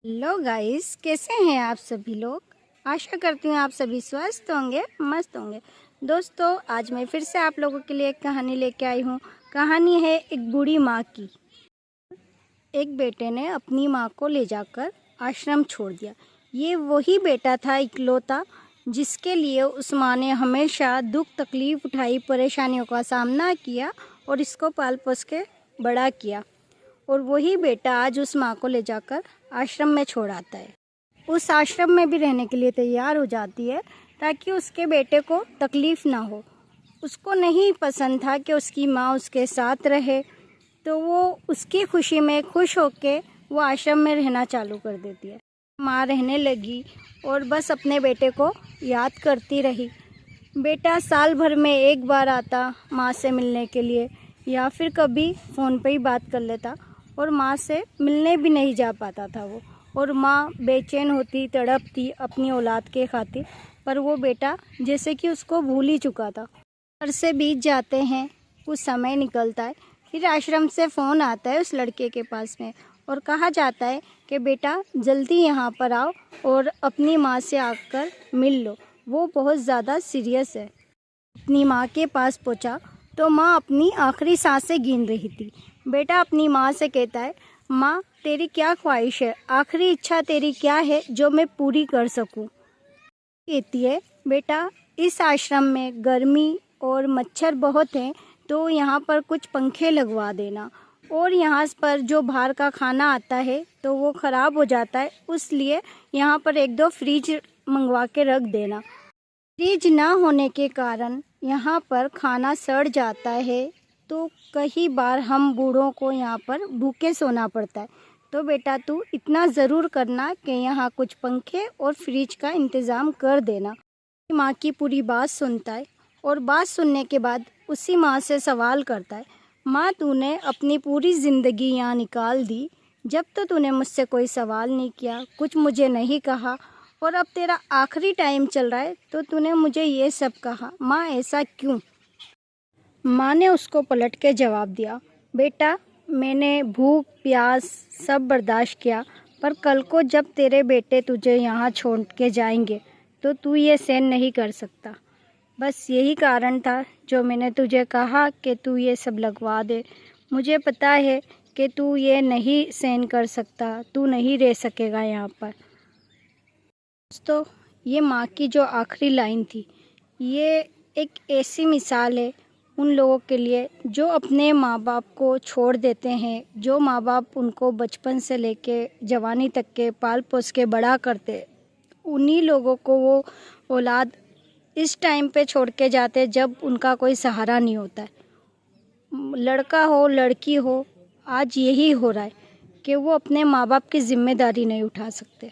Hello guys, कैसे हैं आप सभी लोग। आशा करती हूँ आप सभी स्वस्थ होंगे, मस्त होंगे। दोस्तों, आज मैं फिर से आप लोगों के लिए एक कहानी लेके आई हूँ। कहानी है एक बूढ़ी माँ की। एक बेटे ने अपनी माँ को ले जाकर आश्रम छोड़ दिया। ये वही बेटा था इकलौता, जिसके लिए उस माँ ने हमेशा दुख तकलीफ उठाई, परेशानियों का सामना किया और इसको पाल पोस के बड़ा किया। और वही बेटा आज उस माँ को ले जाकर आश्रम में छोड़ आता है। उस आश्रम में भी रहने के लिए तैयार हो जाती है ताकि उसके बेटे को तकलीफ़ ना हो। उसको नहीं पसंद था कि उसकी माँ उसके साथ रहे, तो वो उसकी खुशी में खुश होके वो आश्रम में रहना चालू कर देती है। माँ रहने लगी और बस अपने बेटे को याद करती रही। बेटा साल भर में एक बार आता माँ से मिलने के लिए, या फिर कभी फ़ोन पे ही बात कर लेता और माँ से मिलने भी नहीं जा पाता था वो। और माँ बेचैन होती, तड़पती अपनी औलाद के खातिर, पर वो बेटा जैसे कि उसको भूल ही चुका था। अरसे बीत जाते हैं, कुछ समय निकलता है, फिर आश्रम से फ़ोन आता है उस लड़के के पास में और कहा जाता है कि बेटा जल्दी यहाँ पर आओ और अपनी माँ से आकर मिल लो, वो बहुत ज़्यादा सीरियस है। अपनी माँ के पास पहुँचा तो माँ अपनी आखिरी सांसें गिन रही थी। बेटा अपनी माँ से कहता है, माँ तेरी क्या ख्वाहिश है, आखिरी इच्छा तेरी क्या है जो मैं पूरी कर सकूं। कहती है, बेटा इस आश्रम में गर्मी और मच्छर बहुत हैं, तो यहाँ पर कुछ पंखे लगवा देना। और यहाँ पर जो बाहर का खाना आता है तो वो ख़राब हो जाता है, इसलिए यहाँ पर एक दो फ्रिज मंगवा के रख देना। फ्रिज ना होने के कारण यहाँ पर खाना सड़ जाता है, तो कई बार हम बूढ़ों को यहाँ पर भूखे सोना पड़ता है। तो बेटा तू इतना ज़रूर करना कि यहाँ कुछ पंखे और फ्रिज का इंतज़ाम कर देना। माँ की पूरी बात सुनता है और बात सुनने के बाद उसी माँ से सवाल करता है, माँ तूने अपनी पूरी ज़िंदगी यहाँ निकाल दी, जब तो तूने मुझसे कोई सवाल नहीं किया, कुछ मुझे नहीं कहा, और अब तेरा आखिरी टाइम चल रहा है तो तूने मुझे ये सब कहा। माँ ऐसा क्यों। माँ ने उसको पलट के जवाब दिया, बेटा मैंने भूख प्यास सब बर्दाश्त किया, पर कल को जब तेरे बेटे तुझे यहाँ छोड़ के जाएंगे तो तू ये सहन नहीं कर सकता। बस यही कारण था जो मैंने तुझे कहा कि तू ये सब लगवा दे। मुझे पता है कि तू ये नहीं सहन कर सकता, तू नहीं रह सकेगा यहाँ पर। दोस्तों, ये माँ की जो आखिरी लाइन थी, ये एक ऐसी मिसाल है उन लोगों के लिए जो अपने माँ बाप को छोड़ देते हैं, जो माँ बाप उनको बचपन से लेके जवानी तक के पाल पोस के बड़ा करते, उन्हीं लोगों को वो औलाद इस टाइम पे छोड़ के जाते जब उनका कोई सहारा नहीं होता है। लड़का हो लड़की हो, आज यही हो रहा है कि वो अपने माँ बाप की जिम्मेदारी नहीं उठा सकते।